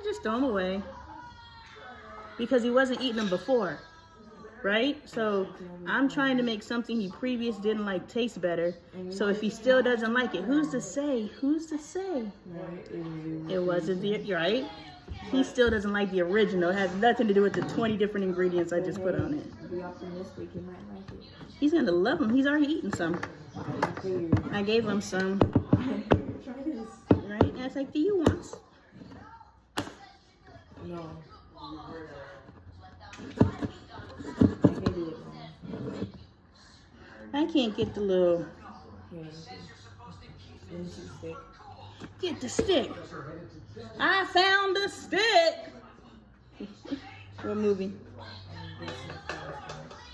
just throw them away. Because he wasn't eating them before. Right? So I'm trying to make something he previous didn't like taste better. So if he still doesn't like it, who's to say? Who's to say? It wasn't the, right? He still doesn't like the original. It has nothing to do with the 20 different ingredients I just put on it. Be optimistic, he might like it. He's gonna love them. He's already eaten some. I gave him some. Try this. Right? And it's like, do you want? No. I can't get the little. Get the stick. I found the stick. What movie?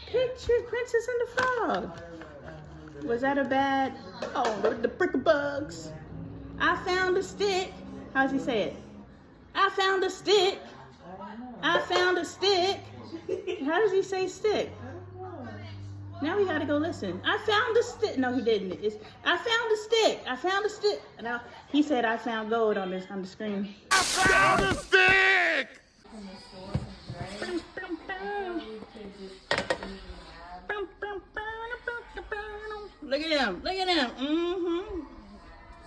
Picture Princess and the Frog. Was that a bad? Oh, the brick of bugs. I found a stick. How's he say it? I found a stick. I found a stick. How does he say stick? Now we gotta go listen. I found a stick. No, he didn't. It's I found a stick. I found a stick. Now he said I found gold on the screen. I found a stick. Look at him. Look at him. Mm-hmm.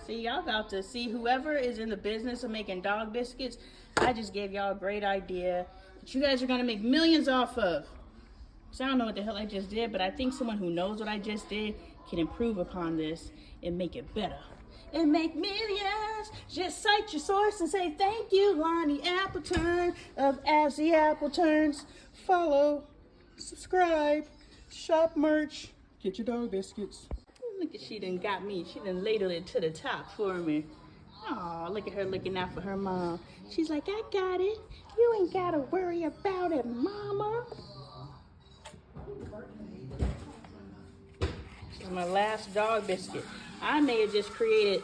See, y'all about to see whoever is in the business of making dog biscuits. I just gave y'all a great idea that you guys are gonna make millions off of. So I don't know what the hell I just did, but I think someone who knows what I just did can improve upon this and make it better. And make millions. Just cite your source and say thank you, Lonnie Appleton of As the Apple Turns. Follow, subscribe, shop merch, get your dog biscuits. Look at she done got me. She done ladled it to the top for me. Aw, look at her looking out for her mom. She's like, I got it. You ain't gotta worry about it, mama. This is my last dog biscuit. I may have just created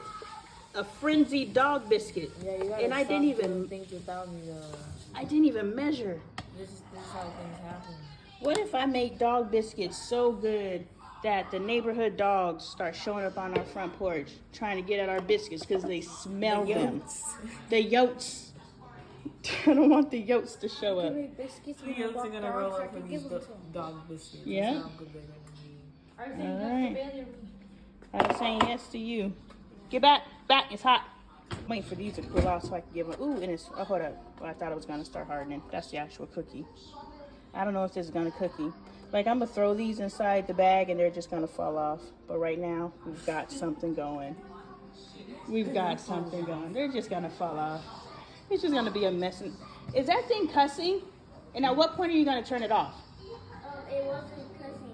a frenzied dog biscuit. Yeah, you gotta and I didn't even think without me though. I didn't even measure. This is how things happen. What if I make dog biscuits so good that the neighborhood dogs start showing up on our front porch trying to get at our biscuits because they smell them? The yotes. I don't want the yotes to show up. The yotes are gonna roll up for these dog biscuits. Yeah. All right. I'm saying yes to you. Get back. Back. It's hot. I'm waiting for these to cool off so I can give them. Ooh, and it's. Oh, hold up. Well, I thought it was going to start hardening. That's the actual cookie. I don't know if this is going to cookie. Like, I'm going to throw these inside the bag and they're just going to fall off. But right now, we've got something going. We've got something going. They're just going to fall off. It's just going to be a mess. Is that thing cussing? And at what point are you going to turn it off? It wasn't cussing.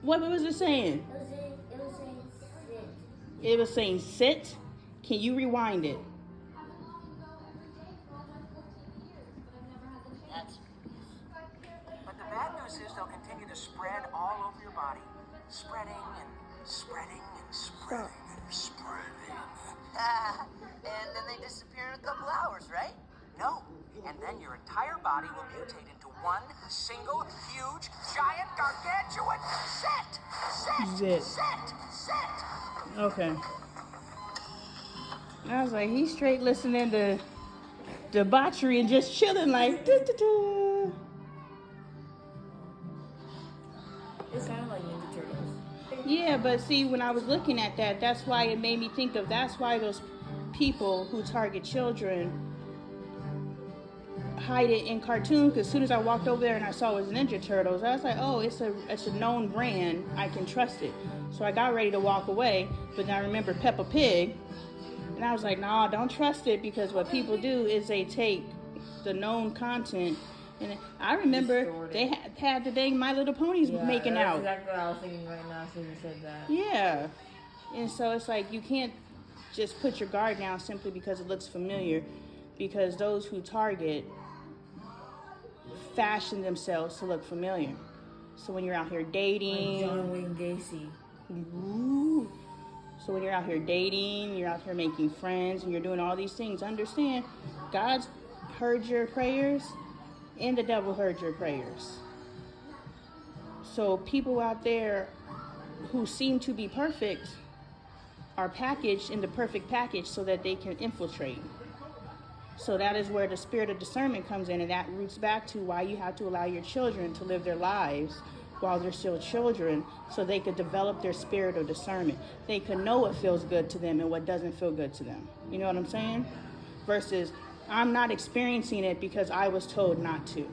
What was it saying? It was saying sit. It was saying sit. Can you rewind it? But the bad news is they'll continue to spread all over your body. Spreading and spreading and spreading and spreading. And then they disappear in a couple hours, right? No. And then your entire body will mutate into one single, huge, giant, gargantuan set. Zit. Set. Okay. I was like, he's straight listening to debauchery and just chilling like. Doo-doo-doo. It sounded like Ninja Turtles. Yeah, but see, when I was looking at that, that's why it made me think of. That's why those people who target children hide it in cartoons. Because as soon as I walked over there and I saw it was Ninja Turtles, I was like, oh, it's a known brand. I can trust it. So I got ready to walk away, but then I remembered Peppa Pig, and I was like, nah, don't trust it, because what people do is they take the known content. And I remember they had the dang My Little Ponies making that's out. Exactly what I was thinking right now as soon as you said that. Yeah. And so it's like you can't just put your guard down simply because it looks familiar, because those who target fashion themselves to look familiar. So when you're out here dating, Like John Wayne Gacy. Ooh. So when you're out here dating, you're out here making friends, and you're doing all these things, understand God's heard your prayers and the devil heard your prayers. So people out there who seem to be perfect are packaged in the perfect package so that they can infiltrate. So that is where the spirit of discernment comes in, and that roots back to why you have to allow your children to live their lives while they're still children, so they could develop their spirit of discernment. They could know what feels good to them and what doesn't feel good to them. You know what I'm saying? Versus, I'm not experiencing it because I was told not to.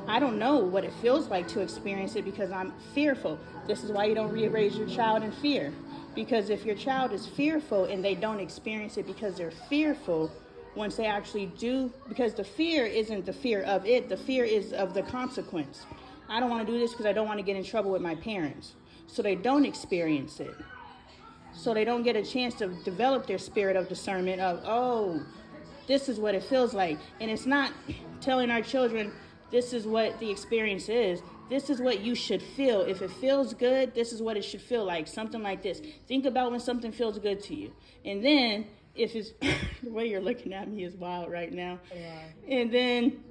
I don't know what it feels like to experience it because I'm fearful. This is why you don't raise your child in fear. Because if your child is fearful and they don't experience it because they're fearful, once they actually do, because the fear isn't the fear of it, the fear is of the consequence. I don't want to do this because I don't want to get in trouble with my parents. So they don't experience it. So they don't get a chance to develop their spirit of discernment of, oh, this is what it feels like. And it's not telling our children, this is what the experience is. This is what you should feel. If it feels good, this is what it should feel like. Something like this. Think about when something feels good to you. And then, if it's, the way you're looking at me is wild right now. Yeah. And then,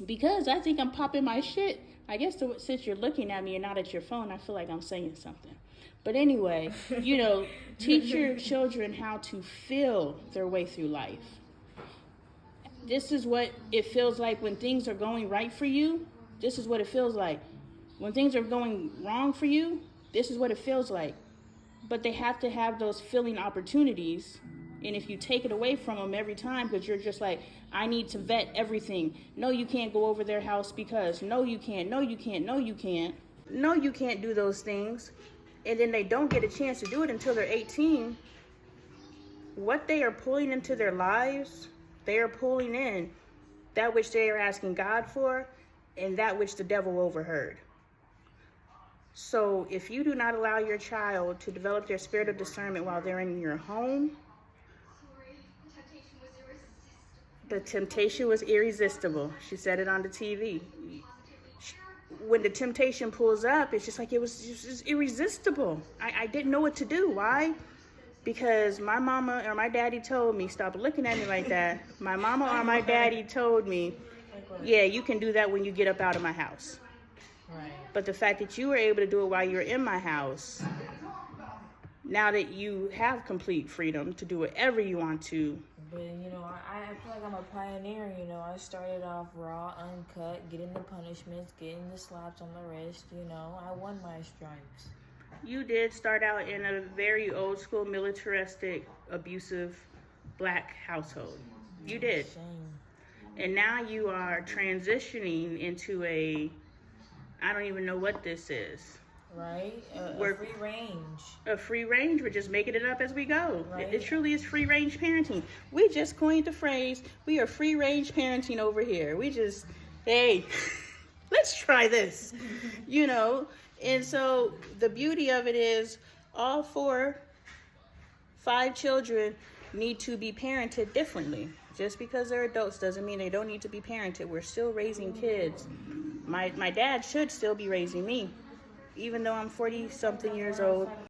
because I think I'm popping my shit, I guess since you're looking at me and not at your phone, I feel like I'm saying something. But anyway, teach your children how to feel their way through life. This is what it feels like when things are going right for you. This is what it feels like. When things are going wrong for you, this is what it feels like. But they have to have those feeling opportunities. And if you take it away from them every time because you're just like, I need to vet everything. No, you can't go over their house because no, you can't. No, you can't. No, you can't. No, you can't do those things. And then they don't get a chance to do it until they're 18. What they are pulling into their lives, they are pulling in that which they are asking God for and that which the devil overheard. So if you do not allow your child to develop their spirit of discernment while they're in your home, the temptation was irresistible. She said it on the TV. When the temptation pulls up, it's just like it was just irresistible. I didn't know what to do. Why? Because my mama or my daddy told me, stop looking at me like that. My mama or my daddy told me, yeah, you can do that when you get up out of my house. Right. But the fact that you were able to do it while you were in my house, now that you have complete freedom to do whatever you want to. But, I feel like I'm a pioneer, I started off raw, uncut, getting the punishments, getting the slaps on the wrist, I won my stripes. You did start out in a very old school, militaristic, abusive, black household. You did. Shame. And now you are transitioning into I don't even know what this is. Right? A free range. A free range. We're just making it up as we go. Right. It truly is free range parenting. We just coined the phrase, we are free range parenting over here. We just, hey, let's try this, And so the beauty of it is all 5 children need to be parented differently. Just because they're adults doesn't mean they don't need to be parented. We're still raising kids. My dad should still be raising me. Even though I'm 40-something years old,